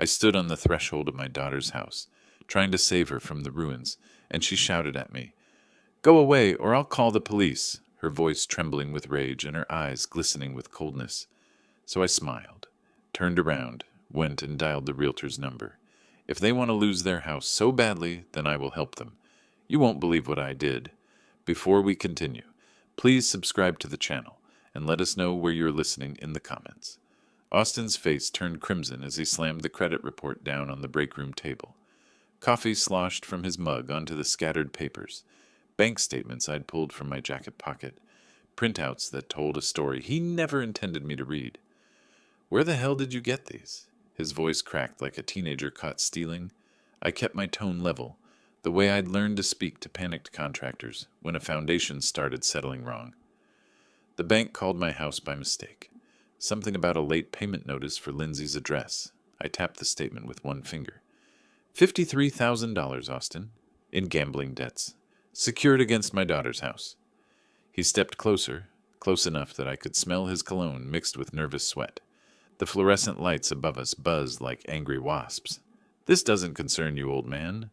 I stood on the threshold of my daughter's house, trying to save her from the ruins, and she shouted at me, "Go away, or I'll call the police," her voice trembling with rage and her eyes glistening with coldness. So I smiled, turned around, went and dialed the realtor's number. If they want to lose their house so badly, then I will help them. You won't believe what I did. Before we continue, please subscribe to the channel and let us know where you're listening in the comments. Austin's face turned crimson as he slammed the credit report down on the break room table. Coffee sloshed from his mug onto the scattered papers. Bank statements I'd pulled from my jacket pocket. Printouts that told a story he never intended me to read. "Where the hell did you get these?" His voice cracked like a teenager caught stealing. I kept my tone level, the way I'd learned to speak to panicked contractors when a foundation started settling wrong. The bank called my house by mistake. Something about a late payment notice for Lindsay's address. I tapped the statement with one finger. $53,000, Austin, in gambling debts, secured against my daughter's house. He stepped closer, close enough that I could smell his cologne mixed with nervous sweat. The fluorescent lights above us buzzed like angry wasps. "This doesn't concern you, old man."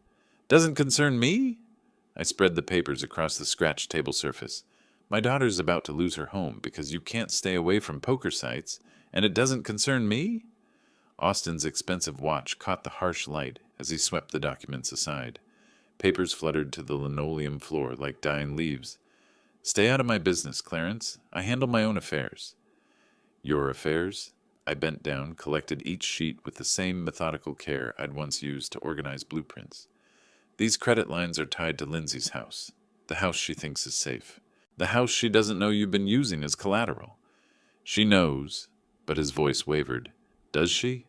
"Doesn't concern me?" I spread the papers across the scratched table surface. "My daughter's about to lose her home because you can't stay away from poker sites, and it doesn't concern me?" Austin's expensive watch caught the harsh light as he swept the documents aside. Papers fluttered to the linoleum floor like dying leaves. "Stay out of my business, Clarence. I handle my own affairs." "Your affairs?" I bent down, collected each sheet with the same methodical care I'd once used to organize blueprints. "These credit lines are tied to Lindsay's house, the house she thinks is safe, the house she doesn't know you've been using as collateral." "She knows," but his voice wavered. "Does she?"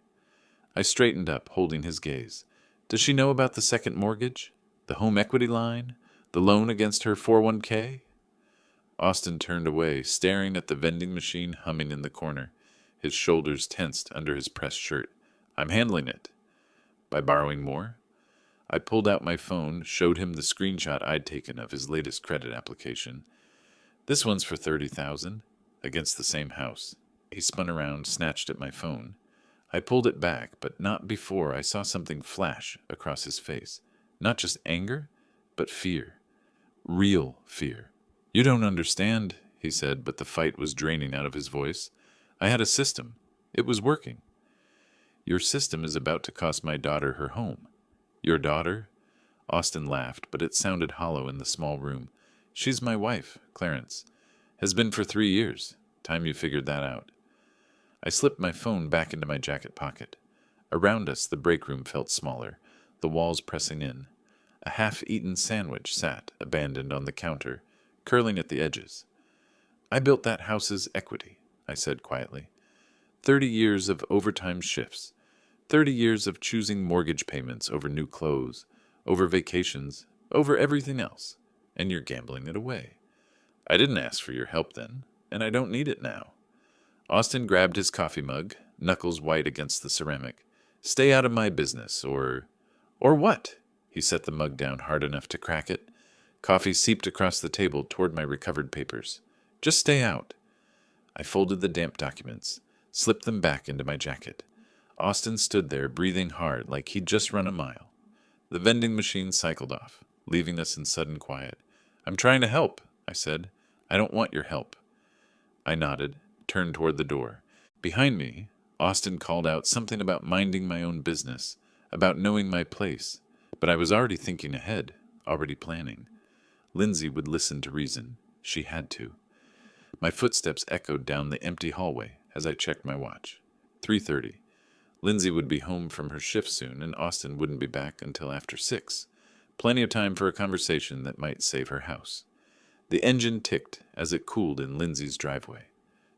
I straightened up, holding his gaze. "Does she know about the second mortgage? The home equity line? The loan against her 401k?" Austin turned away, staring at the vending machine humming in the corner. His shoulders tensed under his pressed shirt. "I'm handling it." "By borrowing more?" I pulled out my phone, showed him the screenshot I'd taken of his latest credit application. "This one's for $30,000, against the same house." He spun around, snatched at my phone. I pulled it back, but not before I saw something flash across his face. Not just anger, but fear. Real fear. "You don't understand," he said, but the fight was draining out of his voice. "I had a system. It was working." "Your system is about to cost my daughter her home." "Your daughter?" Austin laughed, but it sounded hollow in the small room. "She's my wife, Clarence. Has been for 3 years. Time you figured that out." I slipped my phone back into my jacket pocket. Around us, the break room felt smaller, the walls pressing in. A half-eaten sandwich sat, abandoned on the counter, curling at the edges. "I built that house's equity," I said quietly. 30 years of overtime shifts. 30 years of choosing mortgage payments over new clothes, over vacations, over everything else. And you're gambling it away. I didn't ask for your help then, and I don't need it now. Austin grabbed his coffee mug, knuckles white against the ceramic. "Stay out of my business, or what?" He set the mug down hard enough to crack it. Coffee seeped across the table toward my recovered papers. "Just stay out." I folded the damp documents, slipped them back into my jacket. Austin stood there, breathing hard like he'd just run a mile. The vending machine cycled off, leaving us in sudden quiet. "I'm trying to help," I said. "I don't want your help." I nodded, turned toward the door. Behind me, Austin called out something about minding my own business, about knowing my place. But I was already thinking ahead, already planning. Lindsay would listen to reason. She had to. My footsteps echoed down the empty hallway as I checked my watch. 3:30. Lindsay would be home from her shift soon, and Austin wouldn't be back until after 6. Plenty of time for a conversation that might save her house. The engine ticked as it cooled in Lindsay's driveway.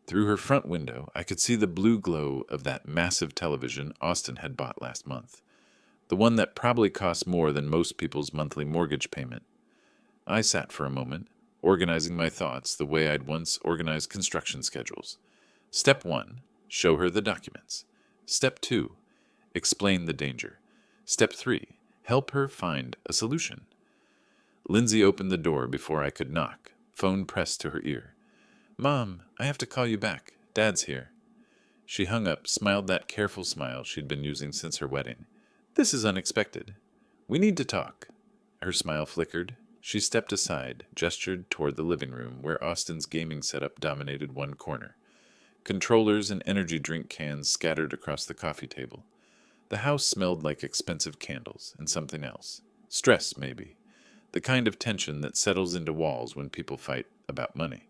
Through her front window, I could see the blue glow of that massive television Austin had bought last month. The one that probably cost more than most people's monthly mortgage payment. I sat for a moment, organizing my thoughts the way I'd once organized construction schedules. Step 1, show her the documents. Step 2, explain the danger. Step 3, help her find a solution. Lindsay opened the door before I could knock, phone pressed to her ear. "Mom, I have to call you back. Dad's here." She hung up, smiled that careful smile she'd been using since her wedding. "This is unexpected. We need to talk." Her smile flickered. She stepped aside, gestured toward the living room, where Austin's gaming setup dominated one corner. Controllers and energy drink cans scattered across the coffee table. The house smelled like expensive candles and something else. Stress, maybe. The kind of tension that settles into walls when people fight about money.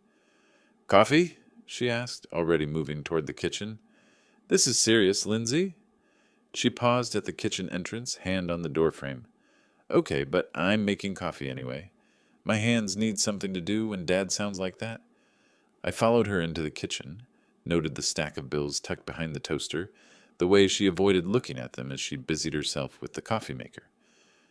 "Coffee?" she asked, already moving toward the kitchen. "This is serious, Lindsay." She paused at the kitchen entrance, hand on the doorframe. "Okay, but I'm making coffee anyway. My hands need something to do when Dad sounds like that." I followed her into the kitchen, noted the stack of bills tucked behind the toaster, the way she avoided looking at them as she busied herself with the coffee maker.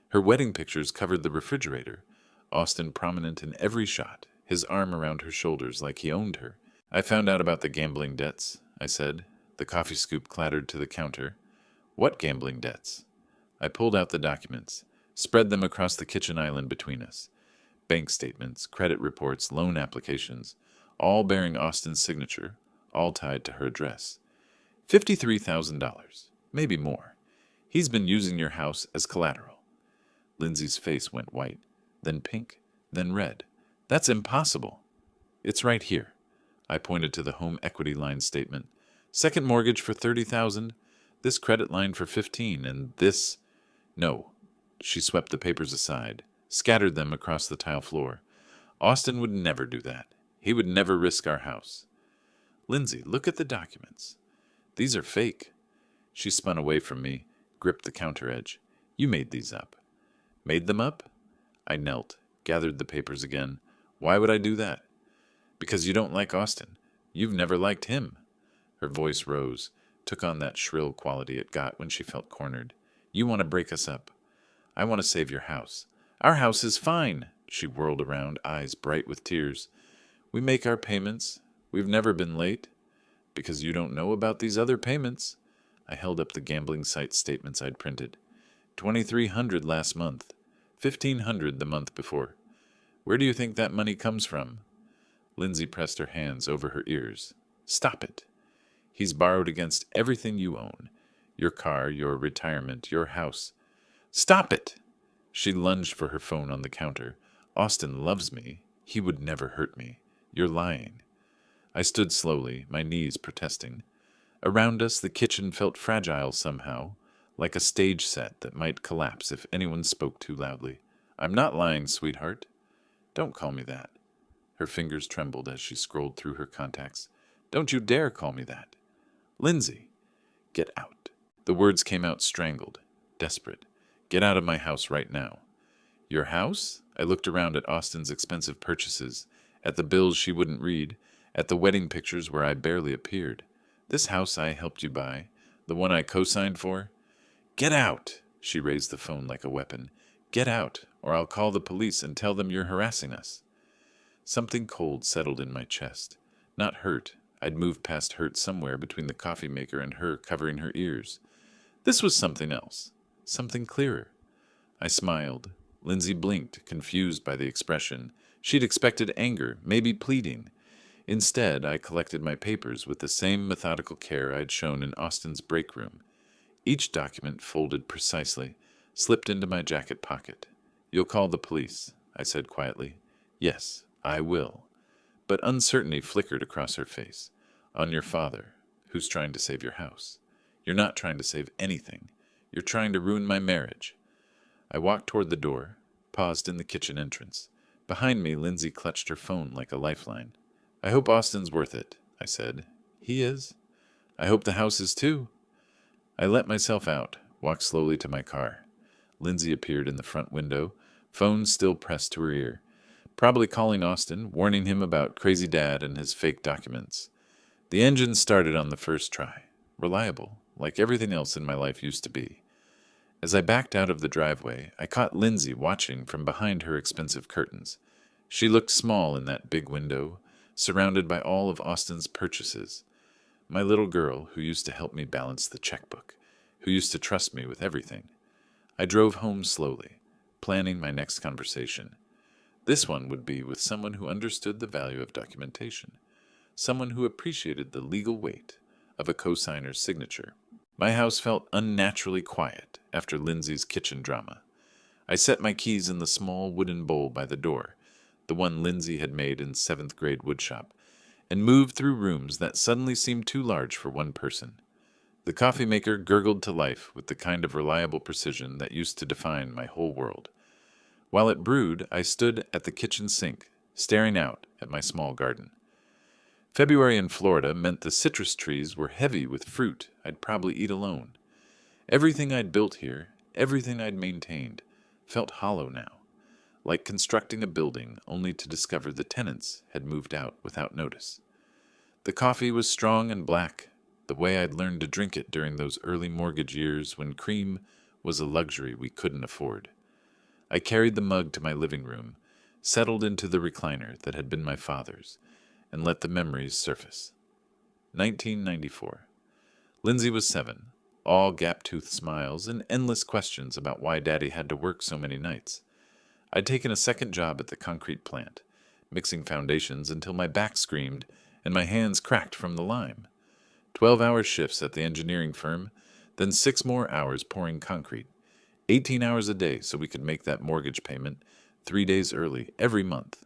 Her wedding pictures covered the refrigerator, Austin prominent in every shot, his arm around her shoulders like he owned her. "I found out about the gambling debts," I said. The coffee scoop clattered to the counter. "What gambling debts?" I pulled out the documents, spread them across the kitchen island between us. Bank statements, credit reports, loan applications, all bearing Austin's signature, all tied to her address. $53,000, maybe more. He's been using your house as collateral. Lindsay's face went white, then pink, then red. "That's impossible." "It's right here." I pointed to the home equity line statement. "Second mortgage for $30,000, this credit line for $15,000, and this—" "No." She swept the papers aside, scattered them across the tile floor. "Austin would never do that. He would never risk our house." "Lindsay, look at the documents. These are fake." She spun away from me, gripped the counter edge. "You made these up." "Made them up?" I knelt, gathered the papers again. "Why would I do that?" "Because you don't like Austin. You've never liked him." Her voice rose, took on that shrill quality it got when she felt cornered. "You want to break us up. I want to save your house." "Our house is fine." She whirled around, eyes bright with tears. "We make our payments. We've never been late." "Because you don't know about these other payments." I held up the gambling site statements I'd printed. $2,300 last month. $1,500 the month before. Where do you think that money comes from?" Lindsay pressed her hands over her ears. "Stop it. He's borrowed against everything you own. Your car, your retirement, your house." "Stop it!" She lunged for her phone on the counter. "Austin loves me. He would never hurt me. You're lying." I stood slowly, my knees protesting. Around us, the kitchen felt fragile somehow, like a stage set that might collapse if anyone spoke too loudly. "I'm not lying, sweetheart." "Don't call me that." Her fingers trembled as she scrolled through her contacts. "Don't you dare call me that." "Lindsay." "Get out." The words came out strangled, desperate. "Get out of my house right now." "Your house?" I looked around at Austin's expensive purchases, at the bills she wouldn't read, at the wedding pictures where I barely appeared. "This house I helped you buy, the one I co-signed for." "Get out!" She raised the phone like a weapon. "Get out, or I'll call the police and tell them you're harassing us." Something cold settled in my chest. Not hurt. I'd moved past hurt somewhere between the coffee maker and her covering her ears. This was something else. Something clearer. I smiled. Lindsay blinked, confused by the expression. She'd expected anger, maybe pleading. Instead, I collected my papers with the same methodical care I'd shown in Austin's break room. Each document folded precisely, slipped into my jacket pocket. "You'll call the police," I said quietly. "Yes, I will." But uncertainty flickered across her face. "On your father, who's trying to save your house. You're not trying to save anything. You're trying to ruin my marriage." I walked toward the door, paused in the kitchen entrance. Behind me, Lindsay clutched her phone like a lifeline. "I hope Austin's worth it," I said. "He is." "I hope the house is too." I let myself out, walked slowly to my car. Lindsay appeared in the front window, phone still pressed to her ear. Probably calling Austin, warning him about crazy dad and his fake documents. The engine started on the first try. Reliable, like everything else in my life used to be. As I backed out of the driveway, I caught Lindsay watching from behind her expensive curtains. She looked small in that big window, surrounded by all of Austin's purchases. My little girl who used to help me balance the checkbook, who used to trust me with everything. I drove home slowly, planning my next conversation. This one would be with someone who understood the value of documentation, someone who appreciated the legal weight of a cosigner's signature. My house felt unnaturally quiet after Lindsay's kitchen drama. I set my keys in the small wooden bowl by the door, the one Lindsay had made in 7th grade woodshop, and moved through rooms that suddenly seemed too large for one person. The coffee maker gurgled to life with the kind of reliable precision that used to define my whole world. While it brewed, I stood at the kitchen sink, staring out at my small garden. February in Florida meant the citrus trees were heavy with fruit I'd probably eat alone. Everything I'd built here, everything I'd maintained, felt hollow now, like constructing a building only to discover the tenants had moved out without notice. The coffee was strong and black, the way I'd learned to drink it during those early mortgage years when cream was a luxury we couldn't afford. I carried the mug to my living room, settled into the recliner that had been my father's, and let the memories surface. 1994. Lindsay was 7, all gap-toothed smiles and endless questions about why Daddy had to work so many nights. I'd taken a second job at the concrete plant, mixing foundations until my back screamed and my hands cracked from the lime. 12-hour shifts at the engineering firm, then 6 more hours pouring concrete. 18 hours a day so we could make that mortgage payment 3 days early every month.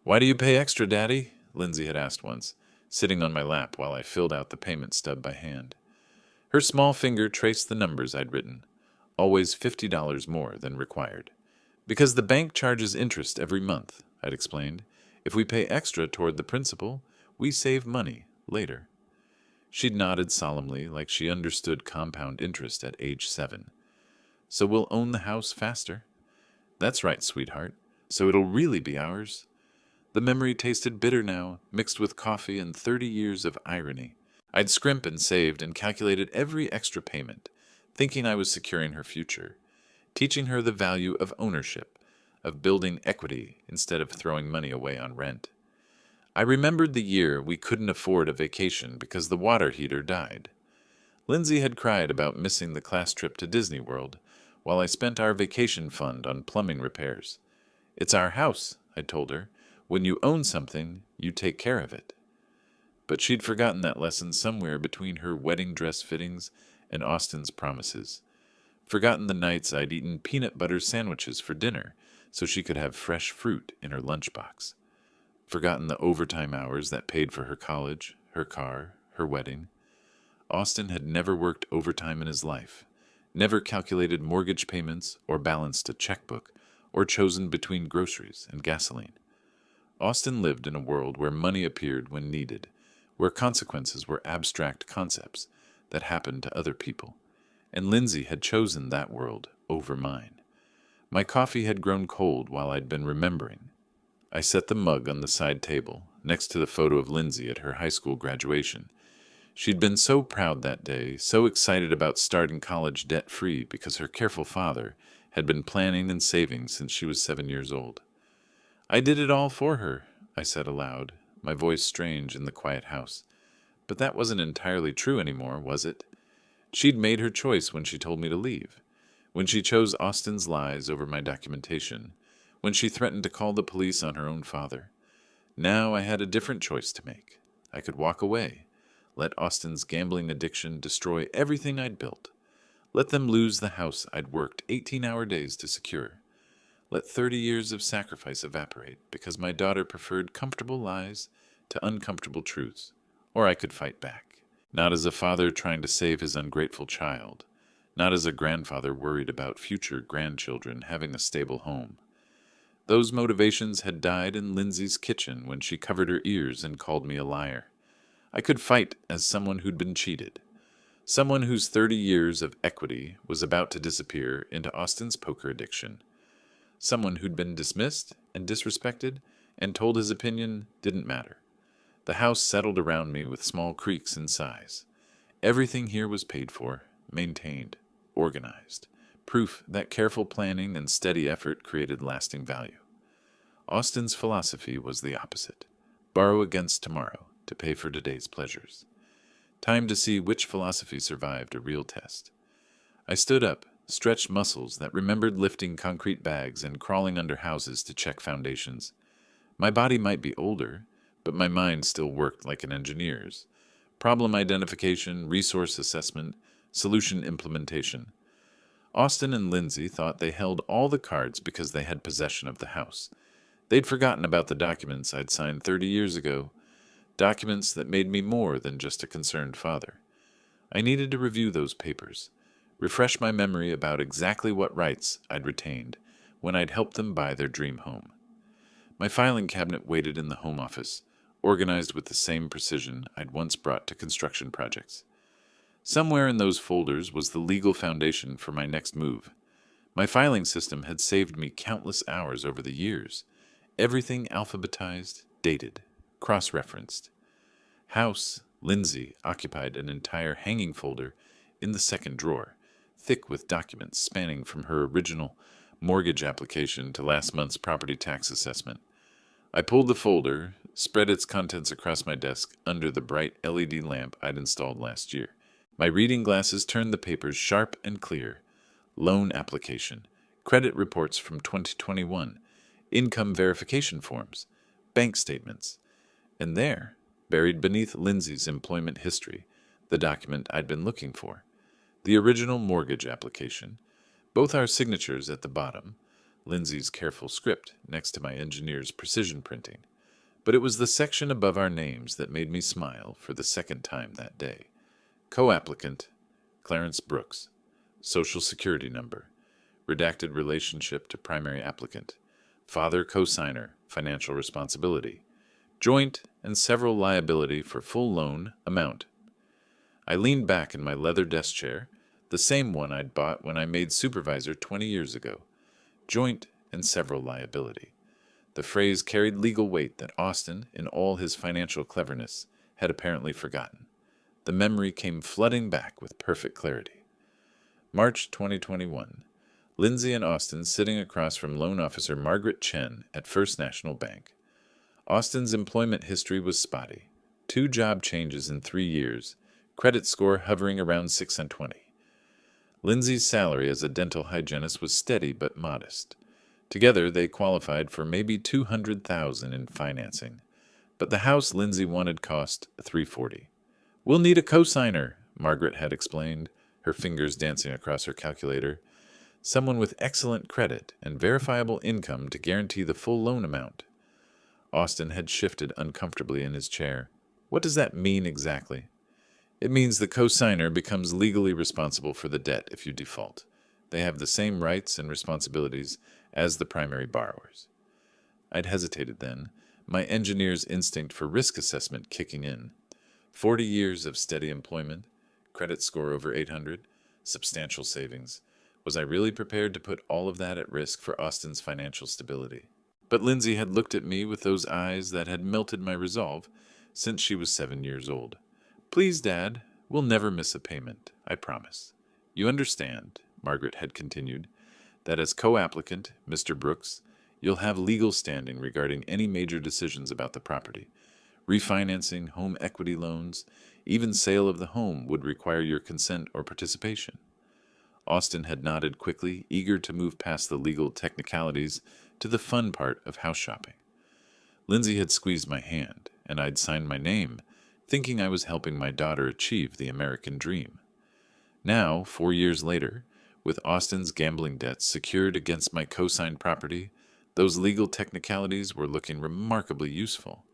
"Why do you pay extra, Daddy?" Lindsay had asked once, sitting on my lap while I filled out the payment stub by hand. Her small finger traced the numbers I'd written, always $50 more than required. "Because the bank charges interest every month," I'd explained. "If we pay extra toward the principal, we save money later." She'd nodded solemnly like she understood compound interest at age 7. "So we'll own the house faster." "That's right, sweetheart. So it'll really be ours." The memory tasted bitter now, mixed with coffee and 30 years of irony. I'd scrimped and saved and calculated every extra payment, thinking I was securing her future, teaching her the value of ownership, of building equity instead of throwing money away on rent. I remembered the year we couldn't afford a vacation because the water heater died. Lindsay had cried about missing the class trip to Disney World, while I spent our vacation fund on plumbing repairs. "It's our house," I told her. "When you own something, you take care of it." But she'd forgotten that lesson somewhere between her wedding dress fittings and Austin's promises. Forgotten the nights I'd eaten peanut butter sandwiches for dinner so she could have fresh fruit in her lunchbox. Forgotten the overtime hours that paid for her college, her car, her wedding. Austin had never worked overtime in his life, never calculated mortgage payments or balanced a checkbook, or chosen between groceries and gasoline. Austin lived in a world where money appeared when needed, where consequences were abstract concepts that happened to other people, and Lindsay had chosen that world over mine. My coffee had grown cold while I'd been remembering. I set the mug on the side table, next to the photo of Lindsay at her high school graduation. She'd been so proud that day, so excited about starting college debt-free because her careful father had been planning and saving since she was 7 years old. "I did it all for her," I said aloud, my voice strange in the quiet house. But that wasn't entirely true anymore, was it? She'd made her choice when she told me to leave, when she chose Austin's lies over my documentation, when she threatened to call the police on her own father. Now I had a different choice to make. I could walk away, let Austin's gambling addiction destroy everything I'd built, let them lose the house I'd worked 18-hour days to secure. Let 30 years of sacrifice evaporate because my daughter preferred comfortable lies to uncomfortable truths. Or I could fight back. Not as a father trying to save his ungrateful child. Not as a grandfather worried about future grandchildren having a stable home. Those motivations had died in Lindsay's kitchen when she covered her ears and called me a liar. I could fight as someone who'd been cheated. Someone whose 30 years of equity was about to disappear into Austin's poker addiction. Someone who'd been dismissed and disrespected and told his opinion didn't matter. The house settled around me with small creaks in size. Everything here was paid for, maintained, organized. Proof that careful planning and steady effort created lasting value. Austin's philosophy was the opposite. Borrow against tomorrow to pay for today's pleasures. Time to see which philosophy survived a real test. I stood up, stretched muscles that remembered lifting concrete bags and crawling under houses to check foundations. My body might be older, but my mind still worked like an engineer's. problem identification, resource assessment, solution implementation. Austin and Lindsay thought they held all the cards because they had possession of the house. They'd forgotten about the documents I'd signed 30 years ago, documents that made me more than just a concerned father. I needed to review those papers, refresh my memory about exactly what rights I'd retained when I'd helped them buy their dream home. My filing cabinet waited in the home office, organized with the same precision I'd once brought to construction projects. Somewhere in those folders was the legal foundation for my next move. My filing system had saved me countless hours over the years. Everything alphabetized, dated, cross-referenced. House, Lindsay occupied an entire hanging folder in the second drawer, thick with documents spanning from her original mortgage application to last month's property tax assessment. I pulled the folder, spread its contents across my desk under the bright LED lamp I'd installed last year. My reading glasses turned the papers sharp and clear. Loan application, credit reports from 2021, income verification forms, bank statements. And there, buried beneath Lindsay's employment history, the document I'd been looking for. The original mortgage application, both our signatures at the bottom, Lindsay's careful script next to my engineer's precision printing. But it was the section above our names that made me smile for the second time that day. Co-applicant, Clarence Brooks. Social Security number. Redacted relationship to primary applicant. Father co-signer, financial responsibility. Joint and several liability for full loan amount. I leaned back in my leather desk chair, the same one I'd bought when I made supervisor 20 years ago. Joint and several liability. The phrase carried legal weight that Austin, in all his financial cleverness, had apparently forgotten. The memory came flooding back with perfect clarity. March 2021. Lindsay and Austin sitting across from loan officer Margaret Chen at First National Bank. Austin's employment history was spotty. 2 job changes in 3 years, credit score hovering around 620. Lindsay's salary as a dental hygienist was steady but modest. Together they qualified for maybe $200,000 in financing, but the house Lindsay wanted cost $340. "We'll need a cosigner," Margaret had explained, her fingers dancing across her calculator. "Someone with excellent credit and verifiable income to guarantee the full loan amount." Austin had shifted uncomfortably in his chair. "What does that mean exactly?" "It means the cosigner becomes legally responsible for the debt if you default. They have the same rights and responsibilities as the primary borrowers." I'd hesitated then, my engineer's instinct for risk assessment kicking in. 40 years of steady employment, credit score over 800, substantial savings. Was I really prepared to put all of that at risk for Austin's financial stability? But Lindsay had looked at me with those eyes that had melted my resolve since she was 7 years old. "Please, Dad, we'll never miss a payment, I promise. You understand," Margaret had continued, "that as co-applicant, Mr. Brooks, you'll have legal standing regarding any major decisions about the property. Refinancing, home equity loans, even sale of the home would require your consent or participation." Austin had nodded quickly, eager to move past the legal technicalities to the fun part of house shopping. Lindsay had squeezed my hand, and I'd signed my name, thinking I was helping my daughter achieve the American dream. Now, 4 years later, with Austin's gambling debts secured against my co-signed property, those legal technicalities were looking remarkably useful.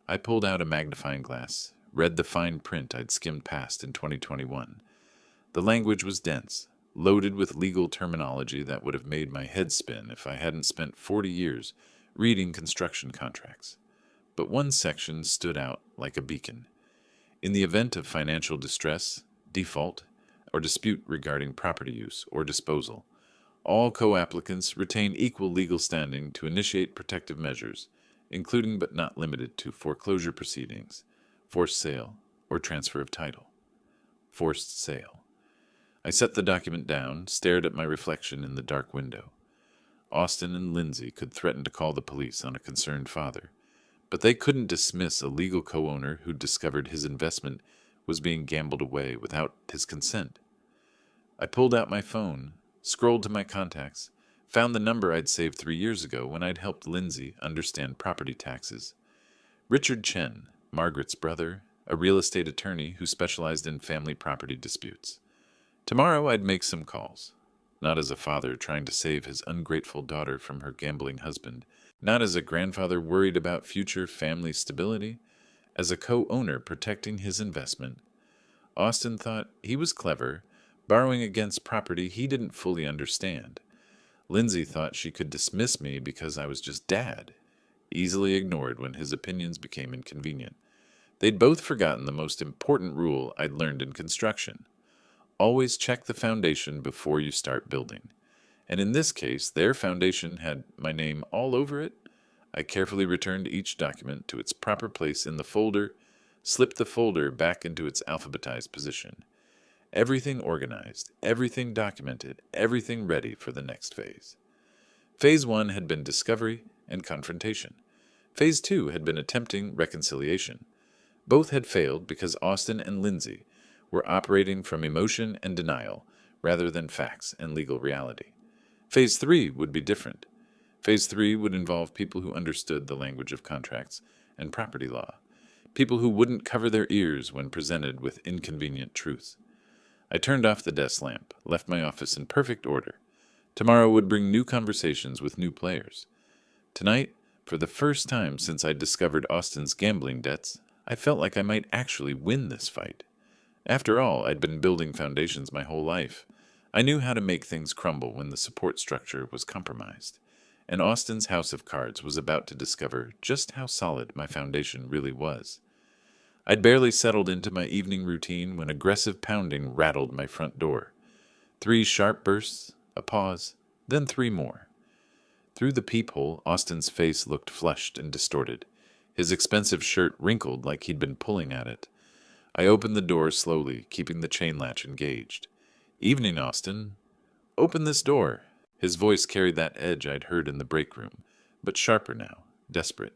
I pulled out a magnifying glass, read the fine print I'd skimmed past in 2021. The language was dense, loaded with legal terminology that would have made my head spin if I hadn't spent 40 years reading construction contracts. But one section stood out like a beacon. In the event of financial distress, default, or dispute regarding property use or disposal, all co-applicants retain equal legal standing to initiate protective measures, including but not limited to foreclosure proceedings, forced sale, or transfer of title. Forced sale. I set the document down, stared at my reflection in the dark window. Austin and Lindsay could threaten to call the police on a concerned father, but they couldn't dismiss a legal co-owner who discovered his investment was being gambled away without his consent. I pulled out my phone, scrolled to my contacts, found the number I'd saved 3 years ago when I'd helped Lindsay understand property taxes. Richard Chen, Margaret's brother, a real estate attorney who specialized in family property disputes. Tomorrow I'd make some calls. Not as a father trying to save his ungrateful daughter from her gambling husband, not as a grandfather worried about future family stability, as a co-owner protecting his investment. Austin thought he was clever, borrowing against property he didn't fully understand. Lindsay thought she could dismiss me because I was just dad, easily ignored when his opinions became inconvenient. They'd both forgotten the most important rule I'd learned in construction. Always check the foundation before you start building. And in this case, their foundation had my name all over it. I carefully returned each document to its proper place in the folder, slipped the folder back into its alphabetized position. Everything organized, everything documented, everything ready for the next phase. Phase 1 had been discovery and confrontation. Phase 2 had been attempting reconciliation. Both had failed because Austin and Lindsay were operating from emotion and denial rather than facts and legal reality. Phase 3 would be different. Phase 3 would involve people who understood the language of contracts and property law, people who wouldn't cover their ears when presented with inconvenient truths. I turned off the desk lamp, left my office in perfect order. Tomorrow would bring new conversations with new players. Tonight, for the first time since I'd discovered Austin's gambling debts, I felt like I might actually win this fight. After all, I'd been building foundations my whole life. I knew how to make things crumble when the support structure was compromised. And Austin's house of cards was about to discover just how solid my foundation really was. I'd barely settled into my evening routine when aggressive pounding rattled my front door. 3 sharp bursts, a pause, then 3 more. Through the peephole, Austin's face looked flushed and distorted. His expensive shirt wrinkled like he'd been pulling at it. I opened the door slowly, keeping the chain latch engaged. "Evening, Austin. Open this door." His voice carried that edge I'd heard in the break room, but sharper now, desperate.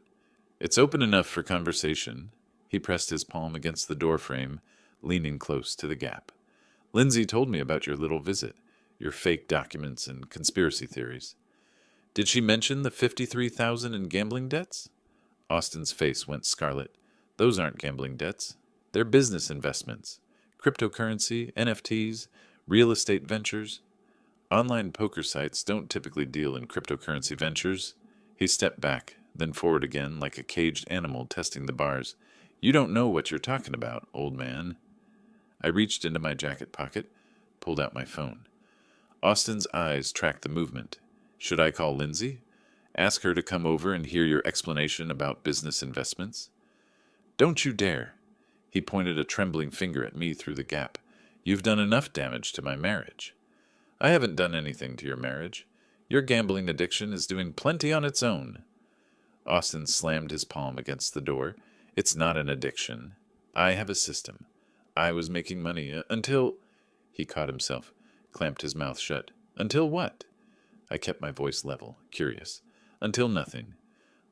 "It's open enough for conversation." He pressed his palm against the door frame, leaning close to the gap. "Lindsay told me about your little visit, your fake documents and conspiracy theories." "Did she mention the $53,000 in gambling debts?" Austin's face went scarlet. "Those aren't gambling debts. They're business investments. Cryptocurrency, NFTs, real estate ventures. Online poker sites don't typically deal in cryptocurrency ventures." He stepped back, then forward again like a caged animal testing the bars. "You don't know what you're talking about, old man." I reached into my jacket pocket, pulled out my phone. Austin's eyes tracked the movement. "Should I call Lindsay? Ask her to come over and hear your explanation about business investments?" "Don't you dare." He pointed a trembling finger at me through the gap. "You've done enough damage to my marriage." "I haven't done anything to your marriage. Your gambling addiction is doing plenty on its own." Austin slammed his palm against the door. "It's not an addiction. I have a system. I was making money until—" He caught himself, clamped his mouth shut. "Until what?" I kept my voice level, curious. "Until nothing.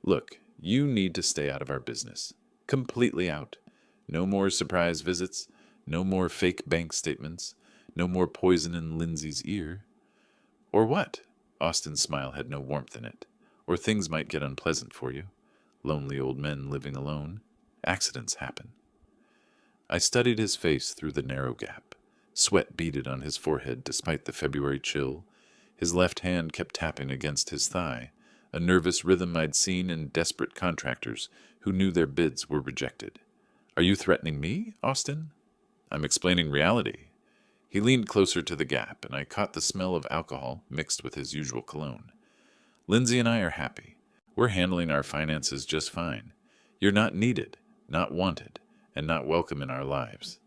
Look, you need to stay out of our business. Completely out. No more surprise visits. No more fake bank statements. No more poison in Lindsay's ear." "Or what?" Austin's smile had no warmth in it. "Or things might get unpleasant for you. Lonely old men living alone. Accidents happen." I studied his face through the narrow gap. Sweat beaded on his forehead despite the February chill. His left hand kept tapping against his thigh, a nervous rhythm I'd seen in desperate contractors who knew their bids were rejected. "Are you threatening me, Austin?" "I'm explaining reality." He leaned closer to the gap, and I caught the smell of alcohol mixed with his usual cologne. "Lindsay and I are happy. We're handling our finances just fine. You're not needed, not wanted, and not welcome in our lives."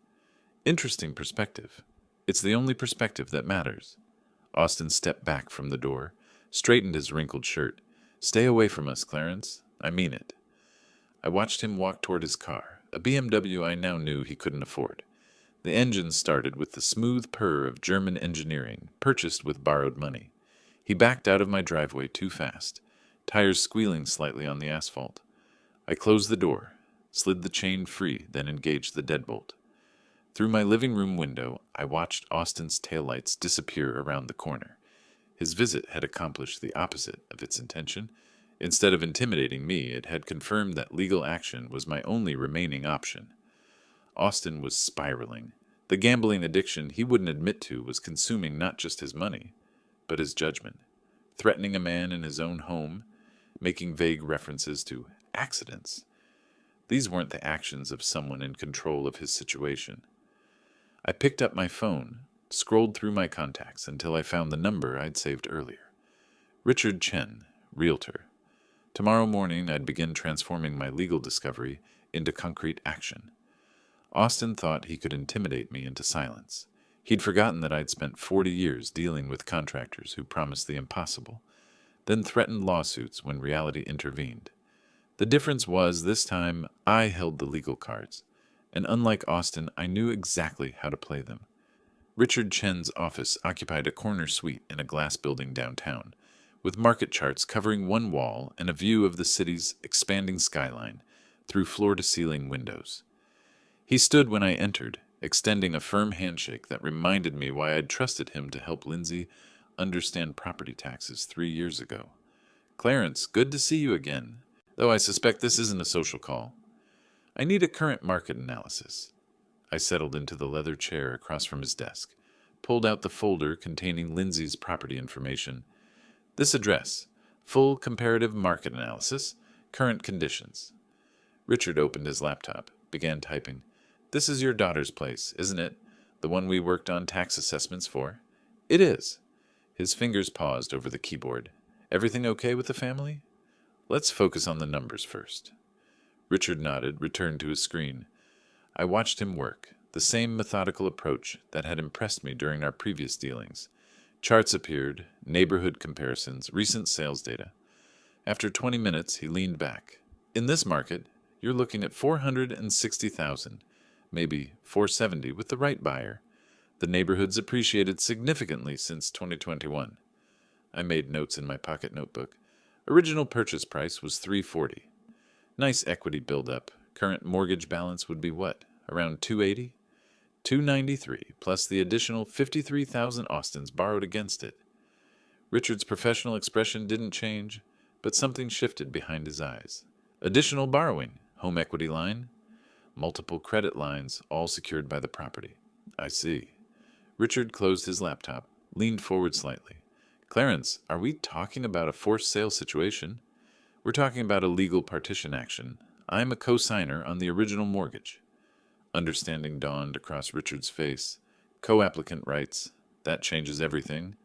Interesting perspective. It's the only perspective that matters. Austin stepped back from the door, straightened his wrinkled shirt. "Stay away from us, Clarence. I mean it." I watched him walk toward his car, a BMW I now knew he couldn't afford. The engine started with the smooth purr of German engineering, purchased with borrowed money. He backed out of my driveway too fast, tires squealing slightly on the asphalt. I closed the door, slid the chain free, then engaged the deadbolt. Through my living room window, I watched Austin's taillights disappear around the corner. His visit had accomplished the opposite of its intention. Instead of intimidating me, it had confirmed that legal action was my only remaining option. Austin was spiraling. The gambling addiction he wouldn't admit to was consuming not just his money, but his judgment, threatening a man in his own home, making vague references to accidents. These weren't the actions of someone in control of his situation. I picked up my phone, scrolled through my contacts until I found the number I'd saved earlier. Richard Chen, Realtor. Tomorrow morning I'd begin transforming my legal discovery into concrete action. Austin thought he could intimidate me into silence. He'd forgotten that I'd spent 40 years dealing with contractors who promised the impossible, then threatened lawsuits when reality intervened. The difference was, this time, I held the legal cards, and unlike Austin, I knew exactly how to play them. Richard Chen's office occupied a corner suite in a glass building downtown, with market charts covering one wall and a view of the city's expanding skyline through floor-to-ceiling windows. He stood when I entered, extending a firm handshake that reminded me why I'd trusted him to help Lindsay understand property taxes 3 years ago. "Clarence, good to see you again, though I suspect this isn't a social call. I need a current market analysis." I settled into the leather chair across from his desk, pulled out the folder containing Lindsay's property information. "This address, full comparative market analysis, current conditions." Richard opened his laptop, began typing. "This is your daughter's place, isn't it? The one we worked on tax assessments for?" "It is." His fingers paused over the keyboard. "Everything okay with the family?" "Let's focus on the numbers first." Richard nodded, returned to his screen. I watched him work, the same methodical approach that had impressed me during our previous dealings. Charts appeared, neighborhood comparisons, recent sales data. After 20 minutes, he leaned back. "In this market, you're looking at 460,000, maybe 470 with the right buyer. The neighborhood's appreciated significantly since 2021. I made notes in my pocket notebook. Original purchase price was 340. Nice equity buildup. Current mortgage balance would be what? Around 280? 293, plus the additional 53,000 Austins borrowed against it. Richard's professional expression didn't change, but something shifted behind his eyes. Additional borrowing, home equity line, multiple credit lines, all secured by the property. I see. Richard closed his laptop, leaned forward slightly. "Clarence, are we talking about a forced sale situation?" "We're talking about a legal partition action. I'm a co-signer on the original mortgage." Understanding dawned across Richard's face. Co-applicant rights. That changes everything.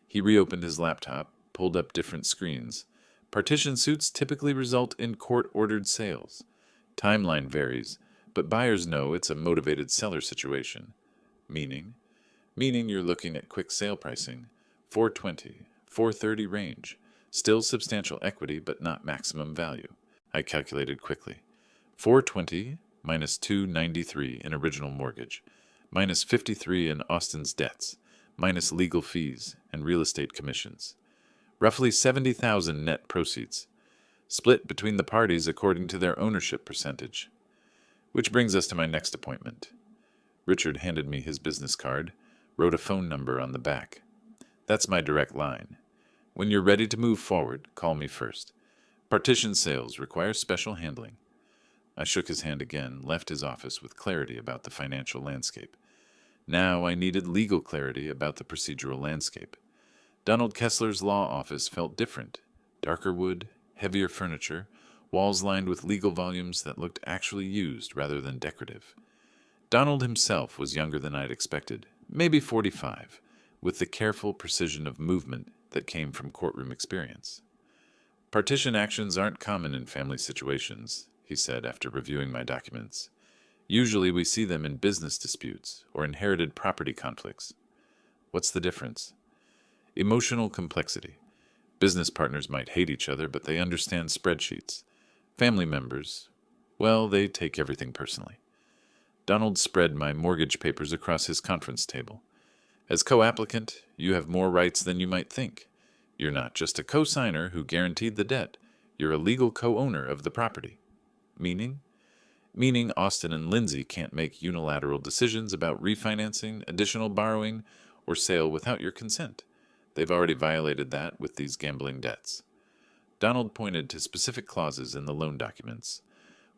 He reopened his laptop, pulled up different screens. Partition suits typically result in court-ordered sales. Timeline varies, but buyers know it's a motivated seller situation. Meaning you're looking at quick sale pricing, 420, 430 range. Still substantial equity, but not maximum value. I calculated quickly. 420 minus 293 in original mortgage, minus 53 in Austin's debts, minus legal fees and real estate commissions. Roughly 70,000 net proceeds, split between the parties according to their ownership percentage. Which brings us to my next appointment. Richard handed me his business card, wrote a phone number on the back. "That's my direct line. When you're ready to move forward, call me first. Partition sales require special handling." I shook his hand again, left his office with clarity about the financial landscape. Now I needed legal clarity about the procedural landscape. Donald Kessler's law office felt different. Darker wood, heavier furniture, walls lined with legal volumes that looked actually used rather than decorative. Donald himself was younger than I'd expected, maybe 45, with the careful precision of movement that came from courtroom experience. "Partition actions aren't common in family situations," he said after reviewing my documents. "Usually we see them in business disputes or inherited property conflicts." "What's the difference?" "Emotional complexity. Business partners might hate each other, but they understand spreadsheets. Family members, well, they take everything personally." Donald spread my mortgage papers across his conference table. "As co-applicant, you have more rights than you might think. You're not just a co-signer who guaranteed the debt. You're a legal co-owner of the property." "Meaning?" "Meaning Austin and Lindsay can't make unilateral decisions about refinancing, additional borrowing, or sale without your consent. They've already violated that with these gambling debts." Donald pointed to specific clauses in the loan documents.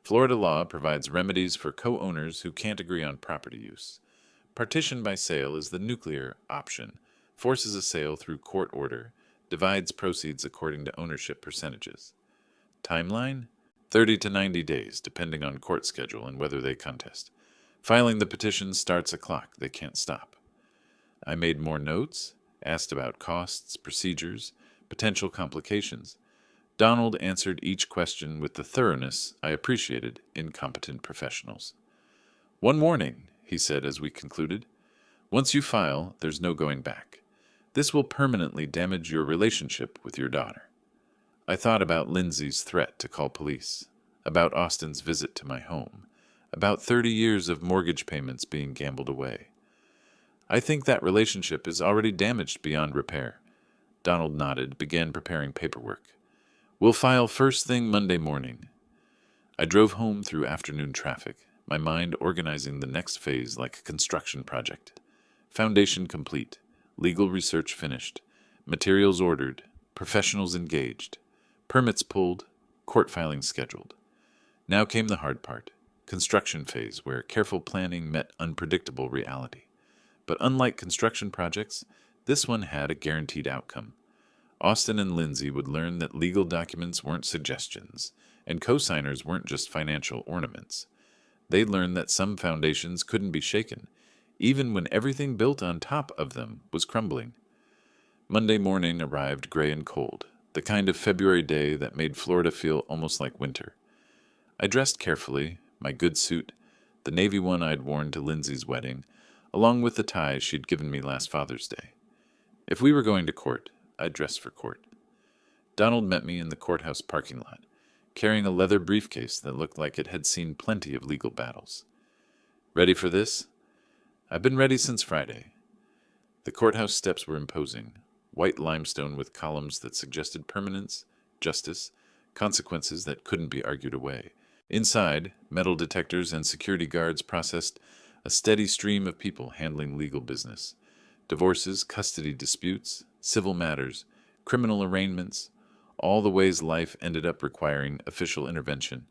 Florida law provides remedies for co-owners who can't agree on property use. Partition by sale is the nuclear option, forces a sale through court order, divides proceeds according to ownership percentages. Timeline? 30 to 90 days, depending on court schedule and whether they contest. Filing the petition starts a clock they can't stop. I made more notes, asked about costs, procedures, potential complications. Donald answered each question with the thoroughness I appreciated in competent professionals. "One warning," he said as we concluded. "Once you file, there's no going back. This will permanently damage your relationship with your daughter." I thought about Lindsay's threat to call police, about Austin's visit to my home, about 30 years of mortgage payments being gambled away. "I think that relationship is already damaged beyond repair." Donald nodded, began preparing paperwork. "We'll file first thing Monday morning." I drove home through afternoon traffic, my mind organizing the next phase like a construction project. Foundation complete, legal research finished, materials ordered, professionals engaged, permits pulled, court filing scheduled. Now came the hard part, construction phase, where careful planning met unpredictable reality. But unlike construction projects, this one had a guaranteed outcome. Austin and Lindsay would learn that legal documents weren't suggestions, and co-signers weren't just financial ornaments. They'd learn that some foundations couldn't be shaken, even when everything built on top of them was crumbling. Monday morning arrived gray and cold, the kind of February day that made Florida feel almost like winter. I dressed carefully, my good suit, the navy one I'd worn to Lindsay's wedding, along with the tie she'd given me last Father's Day. If we were going to court, I'd dress for court. Donald met me in the courthouse parking lot, carrying a leather briefcase that looked like it had seen plenty of legal battles. "Ready for this?" "I've been ready since Friday." The courthouse steps were imposing, white limestone with columns that suggested permanence, justice, consequences that couldn't be argued away. Inside, metal detectors and security guards processed a steady stream of people handling legal business. Divorces, custody disputes, civil matters, criminal arraignments, all the ways life ended up requiring official intervention.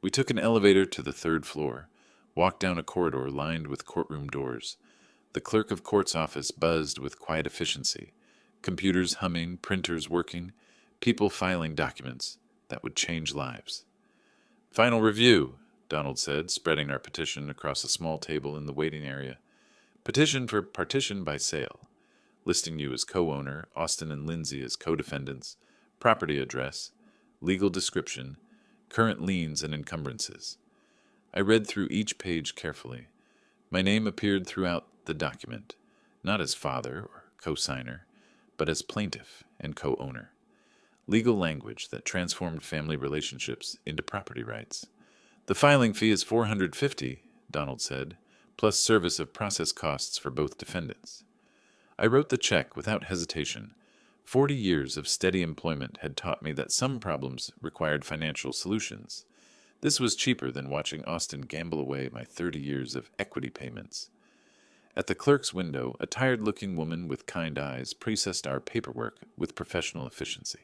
We took an elevator to the 3rd floor, walked down a corridor lined with courtroom doors. The clerk of court's office buzzed with quiet efficiency, computers humming, printers working, people filing documents that would change lives. "Final review," Donald said, spreading our petition across a small table in the waiting area. "Petition for partition by sale, listing you as co-owner, Austin and Lindsay as co-defendants, property address, legal description, current liens and encumbrances." I read through each page carefully. My name appeared throughout the document, not as father or co-signer, but as plaintiff and co-owner. Legal language that transformed family relationships into property rights. "The filing fee is $450, Donald said, plus service of process costs for both defendants." I wrote the check without hesitation. 40 years of steady employment had taught me that some problems required financial solutions. This was cheaper than watching Austin gamble away my 30 years of equity payments. At the clerk's window, a tired-looking woman with kind eyes processed our paperwork with professional efficiency.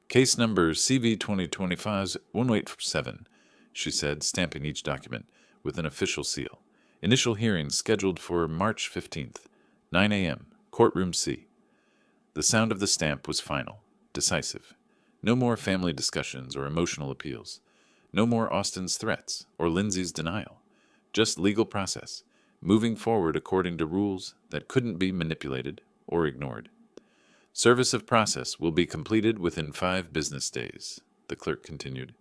"Case number CV 2025-187, she said, stamping each document with an official seal. "Initial hearing scheduled for March 15th, 9 a.m., courtroom C." The sound of the stamp was final, decisive. No more family discussions or emotional appeals. No more Austin's threats or Lindsay's denial. Just legal process, moving forward according to rules that couldn't be manipulated or ignored. "Service of process will be completed within 5 business days," the clerk continued.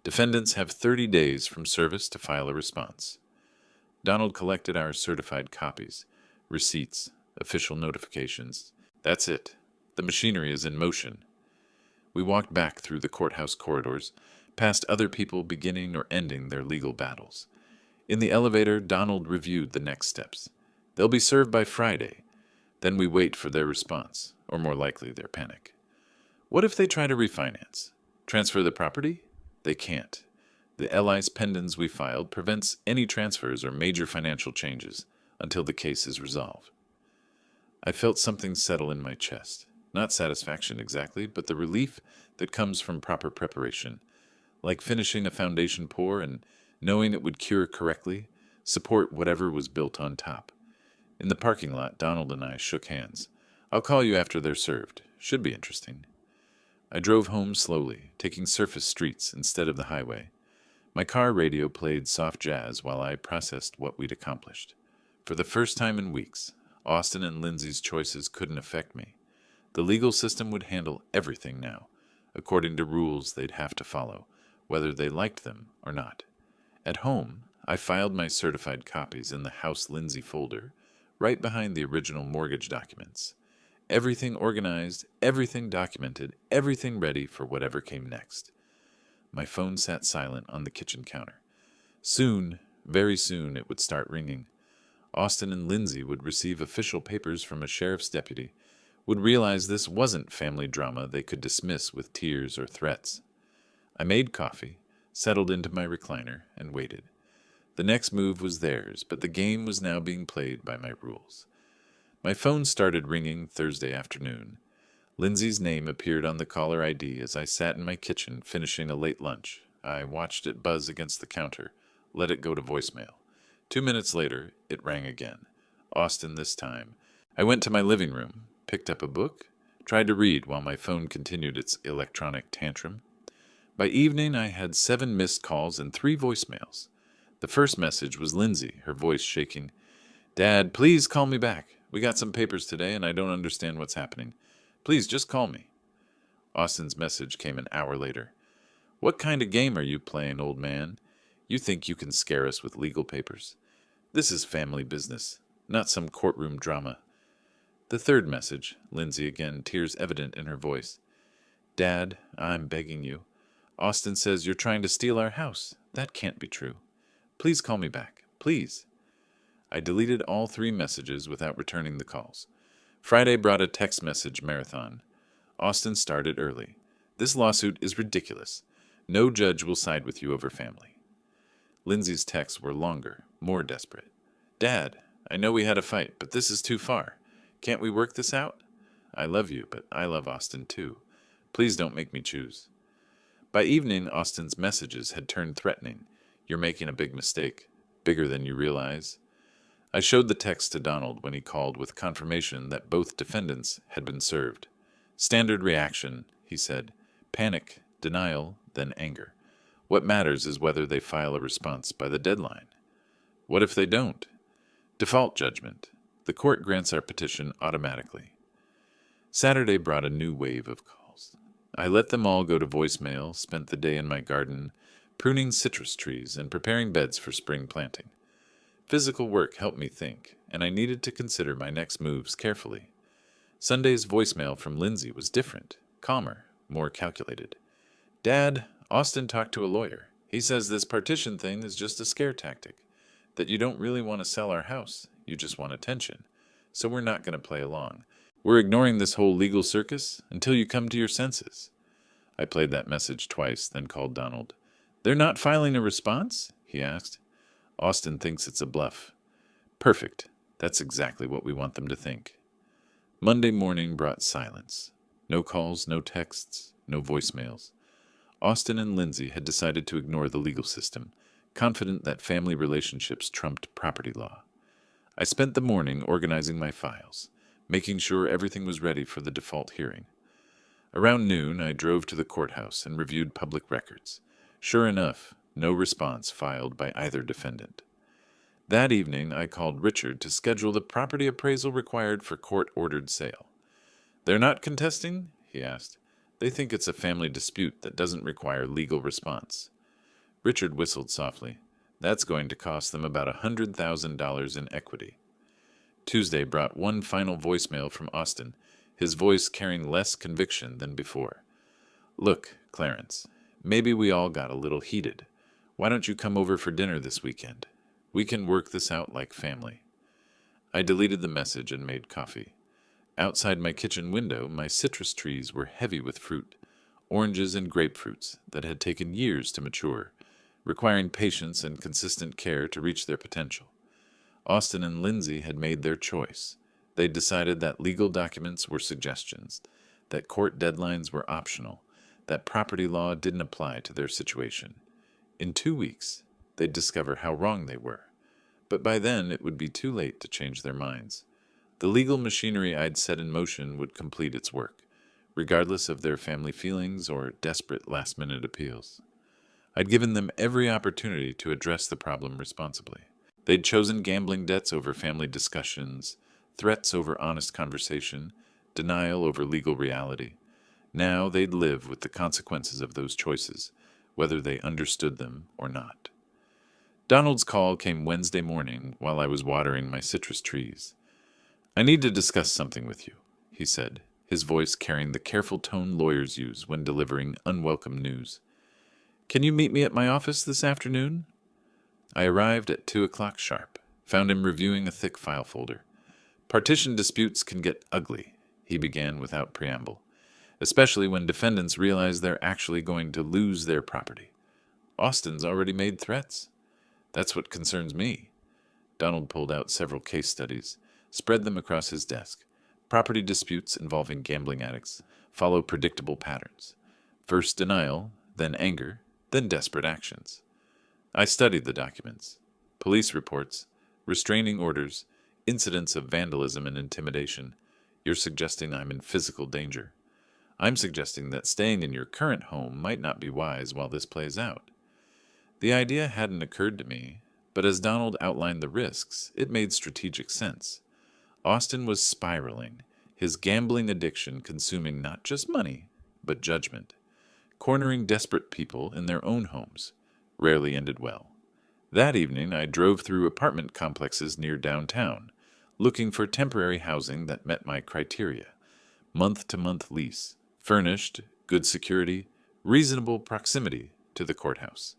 "Defendants have 30 days from service to file a response." Donald collected our certified copies, receipts, official notifications. "That's it. The machinery is in motion." We walked back through the courthouse corridors, past other people beginning or ending their legal battles. In the elevator, Donald reviewed the next steps. "They'll be served by Friday. Then we wait for their response, or more likely their panic. What if they try to refinance? Transfer the property? They can't. The LI's pendants we filed prevents any transfers or major financial changes until the case is resolved." I felt something settle in my chest. Not satisfaction exactly, but the relief that comes from proper preparation. like finishing a foundation pour and knowing it would cure correctly, support whatever was built on top. In the parking lot, Donald and I shook hands. I'll call you after they're served. Should be interesting. I drove home slowly, taking surface streets instead of the highway. My car radio played soft jazz while I processed what we'd accomplished. For the first time in weeks, Austin and Lindsay's choices couldn't affect me. The legal system would handle everything now, according to rules they'd have to follow, whether they liked them or not. At home, I filed my certified copies in the House Lindsay folder, right behind the original mortgage documents. Everything organized, everything documented, everything ready for whatever came next. My phone sat silent on the kitchen counter. Soon, very soon, it would start ringing. Austin and Lindsay would receive official papers from a sheriff's deputy, would realize this wasn't family drama they could dismiss with tears or threats. I made coffee, settled into my recliner, and waited. The next move was theirs, but the game was now being played by my rules. My phone started ringing Thursday afternoon. Lindsay's name appeared on the caller ID as I sat in my kitchen finishing a late lunch. I watched it buzz against the counter, let it go to voicemail. 2 minutes later, it rang again. Austin this time. I went to my living room, picked up a book, tried to read while my phone continued its electronic tantrum. By evening, I had 7 missed calls and 3 voicemails. The first message was Lindsay, her voice shaking. "Dad, please call me back. We got some papers today and I don't understand what's happening. Please just call me." Austin's message came an hour later. "What kind of game are you playing, old man? You think you can scare us with legal papers? This is family business, not some courtroom drama." The third message, Lindsay again, tears evident in her voice. "Dad, I'm begging you. Austin says you're trying to steal our house. That can't be true. Please call me back. Please." I deleted all 3 messages without returning the calls. Friday brought a text message marathon. Austin started early. "This lawsuit is ridiculous. No judge will side with you over family." Lindsay's texts were longer, more desperate. "Dad, I know we had a fight, but this is too far. Can't we work this out? I love you, but I love Austin too. Please don't make me choose." By evening, Austin's messages had turned threatening. "You're making a big mistake, bigger than you realize." I showed the text to Donald when he called with confirmation that both defendants had been served. "Standard reaction," he said. "Panic, denial, then anger. What matters is whether they file a response by the deadline. What if they don't? Default judgment. The court grants our petition automatically." Saturday brought a new wave of calls. I let them all go to voicemail, spent the day in my garden, pruning citrus trees and preparing beds for spring planting. Physical work helped me think, and I needed to consider my next moves carefully. Sunday's voicemail from Lindsay was different, calmer, more calculated. "Dad, Austin talked to a lawyer. He says this partition thing is just a scare tactic, that you don't really want to sell our house, you just want attention, so we're not going to play along. We're ignoring this whole legal circus until you come to your senses." I played that message twice, then called Donald. "They're not filing a response?" he asked. "Austin thinks it's a bluff." "Perfect. That's exactly what we want them to think." Monday morning brought silence. No calls, no texts, no voicemails. Austin and Lindsay had decided to ignore the legal system, confident that family relationships trumped property law. I spent the morning organizing my files, making sure everything was ready for the default hearing. Around noon, I drove to the courthouse and reviewed public records. Sure enough, no response filed by either defendant. That evening, I called Richard to schedule the property appraisal required for court-ordered sale. "They're not contesting?" he asked. "They think it's a family dispute that doesn't require legal response." Richard whistled softly. "That's going to cost them about $100,000 in equity." Tuesday brought one final voicemail from Austin, his voice carrying less conviction than before. "Look, Clarence, maybe we all got a little heated. Why don't you come over for dinner this weekend? We can work this out like family." I deleted the message and made coffee. Outside my kitchen window, my citrus trees were heavy with fruit, oranges and grapefruits that had taken years to mature, requiring patience and consistent care to reach their potential. Austin and Lindsay had made their choice. They decided that legal documents were suggestions, that court deadlines were optional, that property law didn't apply to their situation. In 2 weeks, they'd discover how wrong they were, but by then it would be too late to change their minds. The legal machinery I'd set in motion would complete its work, regardless of their family feelings or desperate last-minute appeals. I'd given them every opportunity to address the problem responsibly. They'd chosen gambling debts over family discussions, threats over honest conversation, denial over legal reality. Now they'd live with the consequences of those choices, whether they understood them or not. Donald's call came Wednesday morning while I was watering my citrus trees. "I need to discuss something with you," he said, his voice carrying the careful tone lawyers use when delivering unwelcome news. "Can you meet me at my office this afternoon?" I arrived at 2 o'clock sharp, found him reviewing a thick file folder. "Partition disputes can get ugly," he began without preamble, "especially when defendants realize they're actually going to lose their property. Austin's already made threats. That's what concerns me." Donald pulled out several case studies, spread them across his desk. Property disputes involving gambling addicts follow predictable patterns. First denial, then anger, then desperate actions. I studied the documents. Police reports, restraining orders, incidents of vandalism and intimidation. You're suggesting I'm in physical danger. I'm suggesting that staying in your current home might not be wise while this plays out. The idea hadn't occurred to me, but as Donald outlined the risks, it made strategic sense. Austin was spiraling, his gambling addiction consuming not just money, but judgment. Cornering desperate people in their own homes rarely ended well. That evening, I drove through apartment complexes near downtown, looking for temporary housing that met my criteria. Month-to-month lease, furnished, good security, reasonable proximity to the courthouse.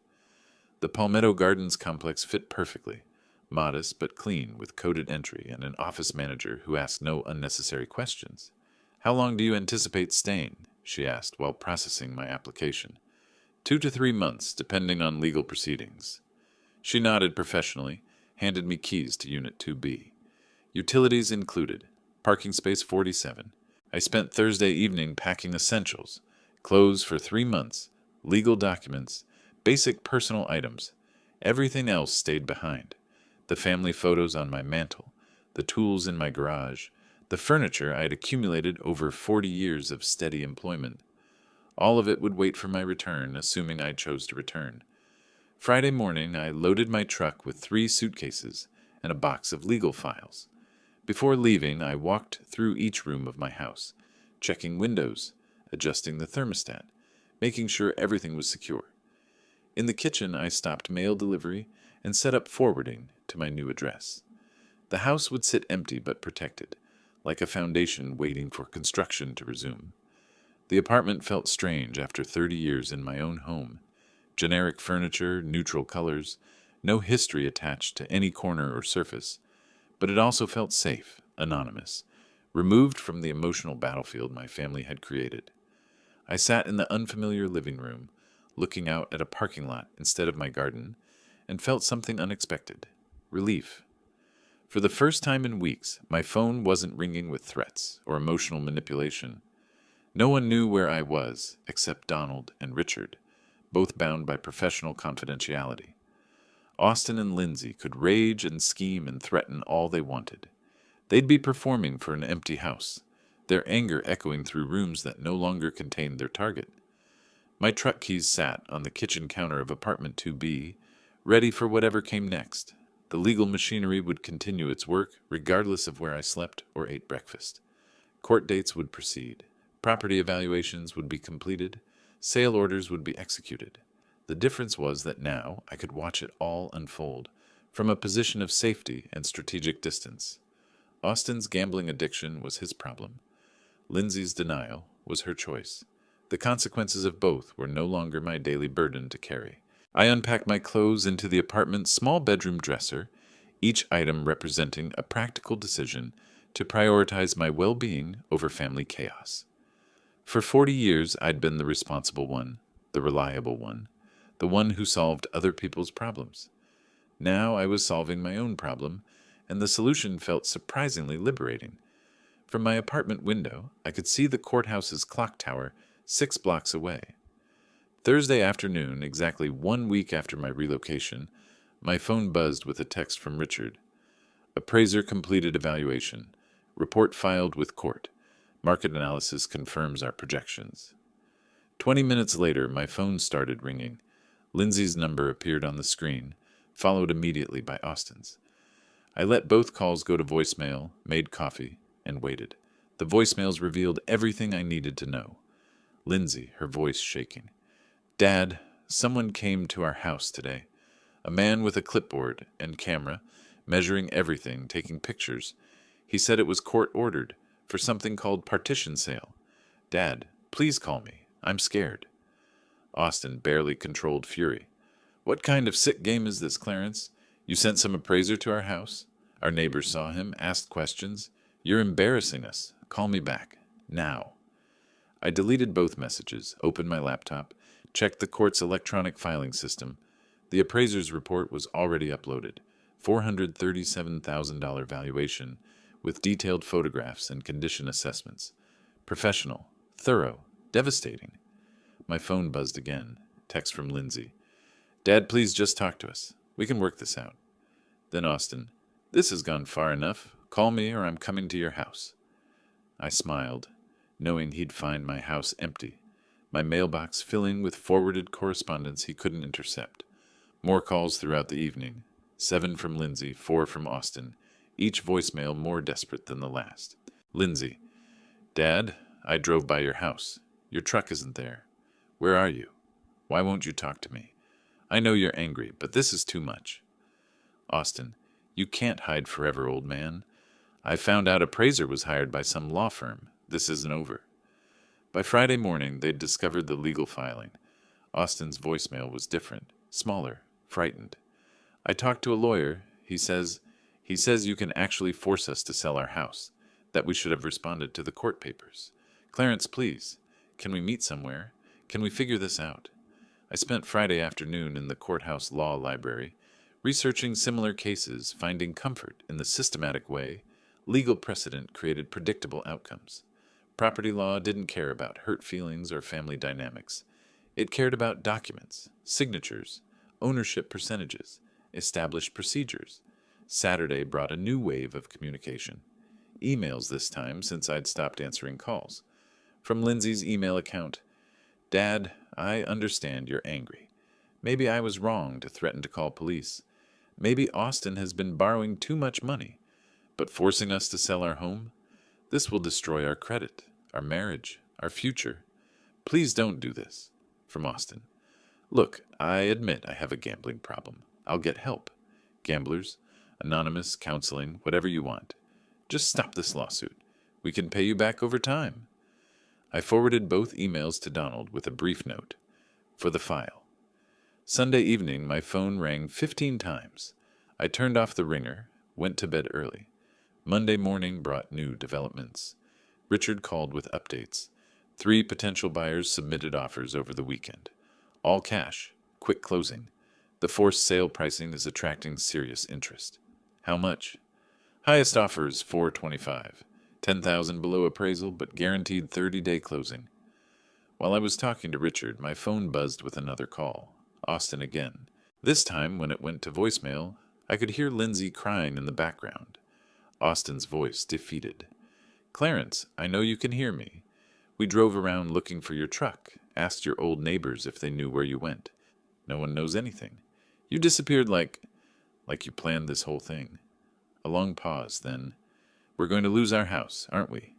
The Palmetto Gardens complex fit perfectly, modest but clean with coded entry and an office manager who asked no unnecessary questions. "How long do you anticipate staying?" she asked while processing my application. 2 to 3 months, depending on legal proceedings. She nodded professionally, handed me keys to Unit 2B. Utilities included. Parking space 47. I spent Thursday evening packing essentials, clothes for 3 months, legal documents, basic personal items. Everything else stayed behind. The family photos on my mantle, the tools in my garage, the furniture I had accumulated over 40 years of steady employment. All of it would wait for my return, assuming I chose to return. Friday morning, I loaded my truck with 3 suitcases and a box of legal files. Before leaving, I walked through each room of my house, checking windows, adjusting the thermostat, making sure everything was secure. In the kitchen, I stopped mail delivery and set up forwarding to my new address. The house would sit empty but protected, like a foundation waiting for construction to resume. The apartment felt strange after 30 years in my own home. Generic furniture, neutral colors, no history attached to any corner or surface, but it also felt safe, anonymous, removed from the emotional battlefield my family had created. I sat in the unfamiliar living room, looking out at a parking lot instead of my garden, and felt something unexpected: relief. For the first time in weeks, my phone wasn't ringing with threats or emotional manipulation. No one knew where I was, except Donald and Richard, both bound by professional confidentiality. Austin and Lindsay could rage and scheme and threaten all they wanted. They'd be performing for an empty house, their anger echoing through rooms that no longer contained their target. My truck keys sat on the kitchen counter of apartment 2B, ready for whatever came next. The legal machinery would continue its work regardless of where I slept or ate breakfast. Court dates would proceed. Property evaluations would be completed. Sale orders would be executed. The difference was that now I could watch it all unfold, from a position of safety and strategic distance. Austin's gambling addiction was his problem. Lindsay's denial was her choice. The consequences of both were no longer my daily burden to carry. I unpacked my clothes into the apartment's small bedroom dresser, each item representing a practical decision to prioritize my well-being over family chaos. For 40 years, I'd been the responsible one, the reliable one, the one who solved other people's problems. Now I was solving my own problem, and the solution felt surprisingly liberating. From my apartment window, I could see the courthouse's clock tower 6 blocks away. Thursday afternoon, exactly 1 week after my relocation, my phone buzzed with a text from Richard. Appraiser completed evaluation. Report filed with court. Market analysis confirms our projections. 20 minutes later, my phone started ringing. Lindsay's number appeared on the screen, followed immediately by Austin's. I let both calls go to voicemail, made coffee, and waited. The voicemails revealed everything I needed to know. Lindsay, her voice shaking. Dad, someone came to our house today. A man with a clipboard and camera, measuring everything, taking pictures. He said it was court-ordered for something called partition sale. Dad, please call me. I'm scared. Austin barely controlled fury. What kind of sick game is this, Clarence? You sent some appraiser to our house? Our neighbors saw him, asked questions. You're embarrassing us. Call me back. Now. I deleted both messages, opened my laptop, checked the court's electronic filing system. The appraiser's report was already uploaded. $437,000 valuation, with detailed photographs and condition assessments. Professional, thorough, devastating. My phone buzzed again. Text from Lindsay. Dad, please just talk to us. We can work this out. Then Austin. This has gone far enough. Call me or I'm coming to your house. I smiled, knowing he'd find my house empty, my mailbox filling with forwarded correspondence he couldn't intercept. More calls throughout the evening. 7 from Lindsay, 4 from Austin, each voicemail more desperate than the last. Lindsay. Dad, I drove by your house. Your truck isn't there. Where are you? Why won't you talk to me? I know you're angry, but this is too much. Austin. You can't hide forever, old man. I found out appraiser was hired by some law firm. This isn't over. By Friday morning, they'd discovered the legal filing. Austin's voicemail was different, smaller, frightened. I talked to a lawyer. He says you can actually force us to sell our house, that we should have responded to the court papers. Clarence, please, can we meet somewhere? Can we figure this out? I spent Friday afternoon in the courthouse law library, researching similar cases, finding comfort in the systematic way legal precedent created predictable outcomes. Property law didn't care about hurt feelings or family dynamics. It cared about documents, signatures, ownership percentages, established procedures. Saturday brought a new wave of communication. Emails this time, since I'd stopped answering calls. From Lindsay's email account. Dad, I understand you're angry. Maybe I was wrong to threaten to call police. Maybe Austin has been borrowing too much money. But forcing us to sell our home? This will destroy our credit, our marriage, our future. Please don't do this. From Austin. Look, I admit I have a gambling problem. I'll get help. Gamblers, anonymous, counseling, whatever you want. Just stop this lawsuit. We can pay you back over time. I forwarded both emails to Donald with a brief note. For the file. Sunday evening, my phone rang 15 times. I turned off the ringer, went to bed early. Monday morning brought new developments. Richard called with updates. 3 potential buyers submitted offers over the weekend. All cash, quick closing. The forced sale pricing is attracting serious interest. How much? Highest offer is $425. $10,000 below appraisal, but guaranteed 30-day closing. While I was talking to Richard, my phone buzzed with another call. Austin again. This time, when it went to voicemail, I could hear Lindsay crying in the background. Austin's voice defeated. Clarence, I know you can hear me. We drove around looking for your truck, asked your old neighbors if they knew where you went. No one knows anything. You disappeared like you planned this whole thing. A long pause, then. We're going to lose our house, aren't we?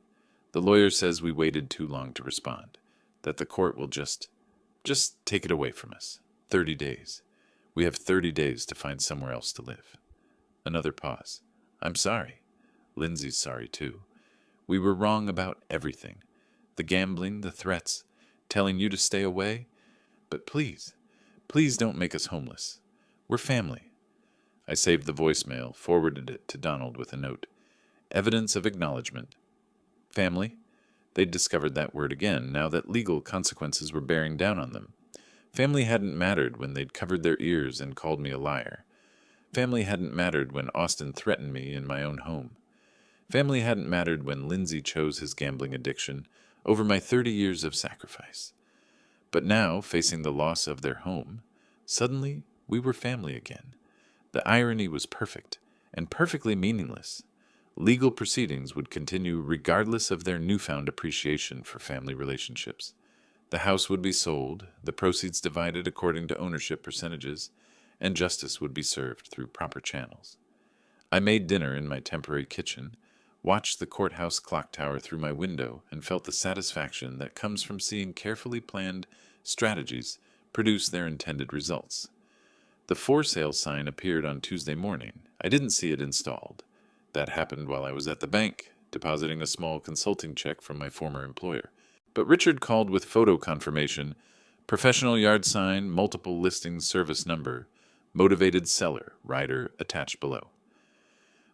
The lawyer says we waited too long to respond, that the court will just take it away from us. 30 days. We have 30 days to find somewhere else to live. Another pause. I'm sorry. Lindsay's sorry, too. We were wrong about everything. The gambling, the threats, telling you to stay away. But please don't make us homeless. We're family. I saved the voicemail, forwarded it to Donald with a note. Evidence of acknowledgement. Family? They'd discovered that word again, now that legal consequences were bearing down on them. Family hadn't mattered when they'd covered their ears and called me a liar. Family hadn't mattered when Austin threatened me in my own home. Family hadn't mattered when Lindsay chose his gambling addiction over my 30 years of sacrifice. But now, facing the loss of their home, suddenly we were family again. The irony was perfect, and perfectly meaningless. Legal proceedings would continue regardless of their newfound appreciation for family relationships. The house would be sold, the proceeds divided according to ownership percentages, and justice would be served through proper channels. I made dinner in my temporary kitchen, watched the courthouse clock tower through my window, and felt the satisfaction that comes from seeing carefully planned strategies produce their intended results. The for sale sign appeared on Tuesday morning. I didn't see it installed. That happened while I was at the bank, depositing a small consulting check from my former employer. But Richard called with photo confirmation, professional yard sign, multiple listings service number, motivated seller, rider attached below.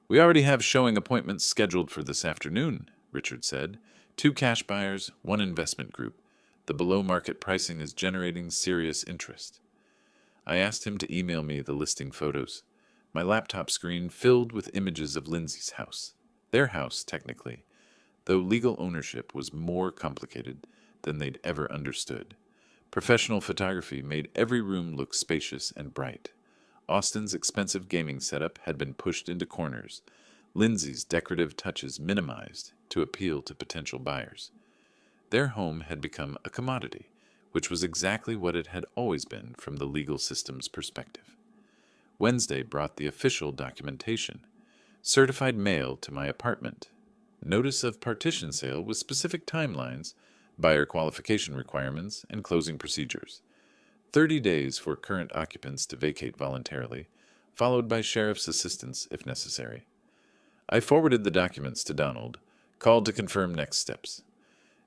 "We already have showing appointments scheduled for this afternoon," Richard said. "2 cash buyers, 1 investment group. The below-market pricing is generating serious interest." I asked him to email me the listing photos. My laptop screen filled with images of Lindsay's house. Their house, technically, though legal ownership was more complicated than they'd ever understood. Professional photography made every room look spacious and bright. Austin's expensive gaming setup had been pushed into corners, Lindsay's decorative touches minimized to appeal to potential buyers. Their home had become a commodity, which was exactly what it had always been from the legal system's perspective. Wednesday brought the official documentation, certified mail to my apartment, notice of partition sale with specific timelines, buyer qualification requirements, and closing procedures. 30 days for current occupants to vacate voluntarily, followed by sheriff's assistance if necessary. I forwarded the documents to Donald, called to confirm next steps.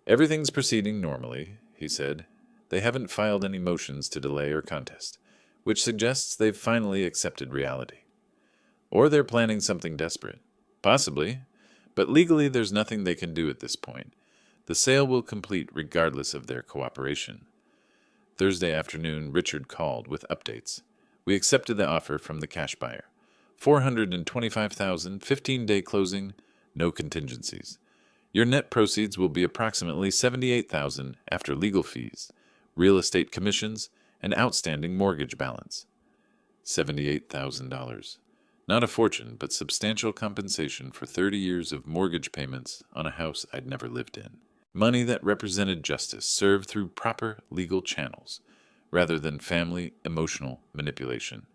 "Everything's proceeding normally," he said. "They haven't filed any motions to delay or contest, which suggests they've finally accepted reality. Or they're planning something desperate. Possibly, but legally there's nothing they can do at this point. The sale will complete regardless of their cooperation." Thursday afternoon, Richard called with updates. "We accepted the offer from the cash buyer. $425,000, 15-day closing, no contingencies. Your net proceeds will be approximately $78,000 after legal fees, real estate commissions, and outstanding mortgage balance." $78,000. Not a fortune, but substantial compensation for 30 years of mortgage payments on a house I'd never lived in. Money that represented justice served through proper legal channels, rather than family emotional manipulation.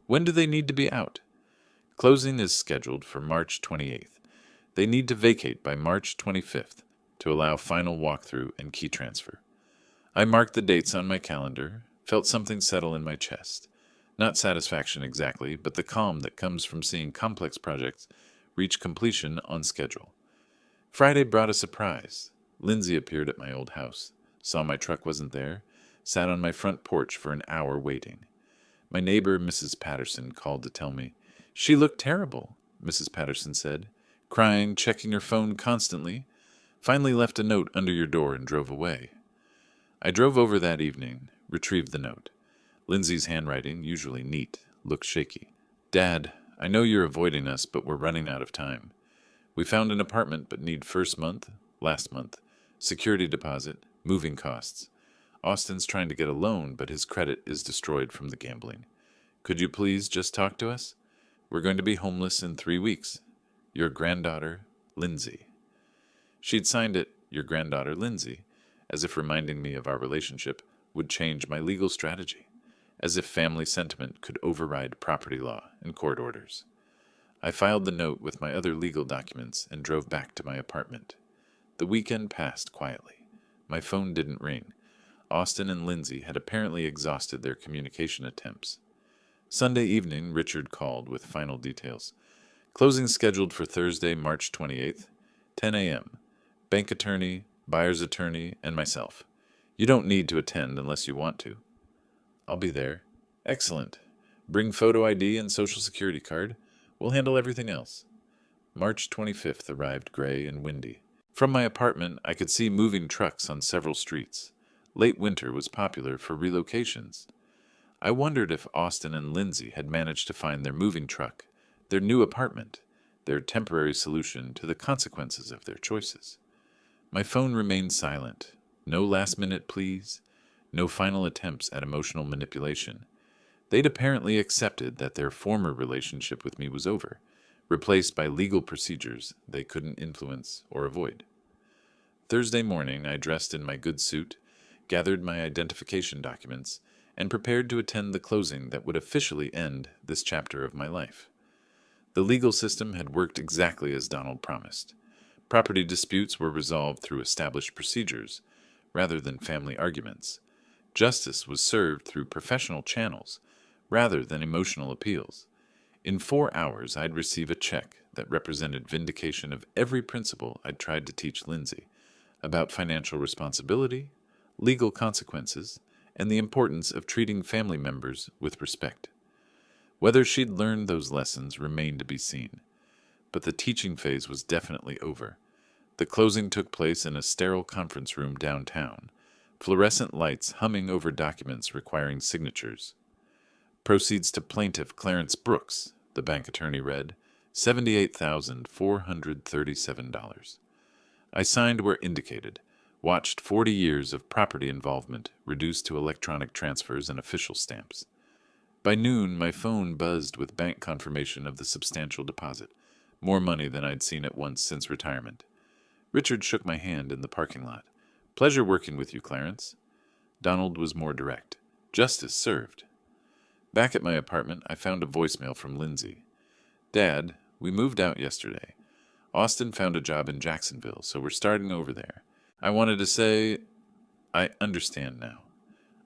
When do they need to be out? Closing is scheduled for March 28th. They need to vacate by March 25th to allow final walkthrough and key transfer. I marked the dates on my calendar, felt something settle in my chest. Not satisfaction exactly, but the calm that comes from seeing complex projects reach completion on schedule. Friday brought a surprise. Lindsay appeared at my old house, saw my truck wasn't there, sat on my front porch for an hour waiting. My neighbor, Mrs. Patterson, called to tell me. "She looked terrible," Mrs. Patterson said, "crying, checking her phone constantly. Finally left a note under your door and drove away." I drove over that evening, retrieved the note. Lindsay's handwriting, usually neat, looked shaky. "Dad, I know you're avoiding us, but we're running out of time. We found an apartment but need first month, last month, security deposit, moving costs. Austin's trying to get a loan, but his credit is destroyed from the gambling. Could you please just talk to us? We're going to be homeless in 3 weeks. Your granddaughter, Lindsay." She'd signed it, "Your granddaughter, Lindsay," as if reminding me of our relationship would change my legal strategy, as if family sentiment could override property law and court orders. I filed the note with my other legal documents and drove back to my apartment. The weekend passed quietly. My phone didn't ring. Austin and Lindsay had apparently exhausted their communication attempts. Sunday evening, Richard called with final details. Closing scheduled for Thursday, March 28th, 10 a.m. Bank attorney, buyer's attorney, and myself. You don't need to attend unless you want to. I'll be there. Excellent. Bring photo ID and social security card. We'll handle everything else. March 25th arrived gray and windy. From my apartment, I could see moving trucks on several streets. Late winter was popular for relocations. I wondered if Austin and Lindsay had managed to find their moving truck, their new apartment, their temporary solution to the consequences of their choices. My phone remained silent. No last-minute pleas, no final attempts at emotional manipulation. They'd apparently accepted that their former relationship with me was over, replaced by legal procedures they couldn't influence or avoid. Thursday morning, I dressed in my good suit, gathered my identification documents, and prepared to attend the closing that would officially end this chapter of my life. The legal system had worked exactly as Donald promised. Property disputes were resolved through established procedures, rather than family arguments. Justice was served through professional channels, rather than emotional appeals. In 4 hours, I'd receive a check that represented vindication of every principle I'd tried to teach Lindsay about financial responsibility, legal consequences, and the importance of treating family members with respect. Whether she'd learned those lessons remained to be seen, but the teaching phase was definitely over. The closing took place in a sterile conference room downtown, fluorescent lights humming over documents requiring signatures. Proceeds to plaintiff Clarence Brooks, the bank attorney read, $78,437. I signed where indicated, watched 40 years of property involvement reduced to electronic transfers and official stamps. By noon, my phone buzzed with bank confirmation of the substantial deposit, more money than I'd seen at once since retirement. Richard shook my hand in the parking lot. "Pleasure working with you, Clarence." Donald was more direct. "Justice served." Back at my apartment, I found a voicemail from Lindsay. "Dad, we moved out yesterday. Austin found a job in Jacksonville, so we're starting over there. I wanted to say I understand now.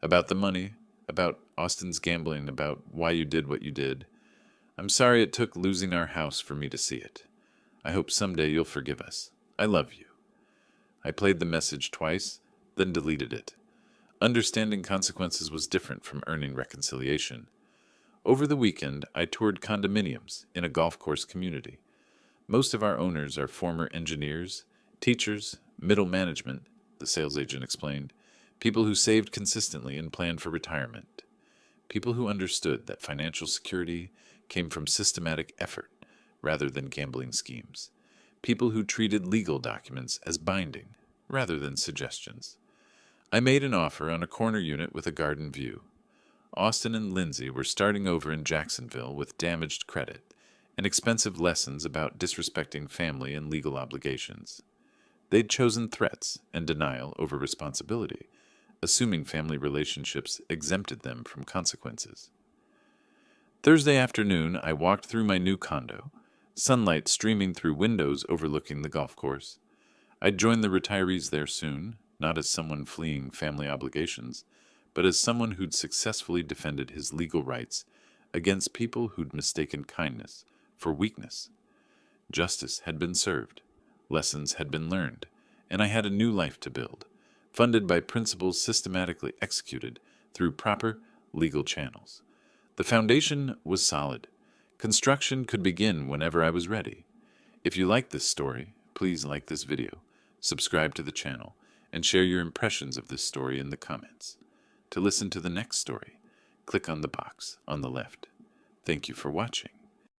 About the money, about Austin's gambling, about why you did what you did. I'm sorry it took losing our house for me to see it. I hope someday you'll forgive us. I love you." I played the message twice, then deleted it. Understanding consequences was different from earning reconciliation. Over the weekend, I toured condominiums in a golf course community. Most of our owners are former engineers, teachers, middle management, the sales agent explained, people who saved consistently and planned for retirement, people who understood that financial security came from systematic effort rather than gambling schemes, people who treated legal documents as binding rather than suggestions. I made an offer on a corner unit with a garden view. Austin and Lindsay were starting over in Jacksonville with damaged credit and expensive lessons about disrespecting family and legal obligations. They'd chosen threats and denial over responsibility, assuming family relationships exempted them from consequences. Thursday afternoon, I walked through my new condo, sunlight streaming through windows overlooking the golf course. I'd join the retirees there soon, not as someone fleeing family obligations, but as someone who'd successfully defended his legal rights against people who'd mistaken kindness for weakness. Justice had been served, lessons had been learned, and I had a new life to build, funded by principles systematically executed through proper legal channels. The foundation was solid. Construction could begin whenever I was ready. If you like this story, please like this video, subscribe to the channel, and share your impressions of this story in the comments. To listen to the next story, click on the box on the left. Thank you for watching.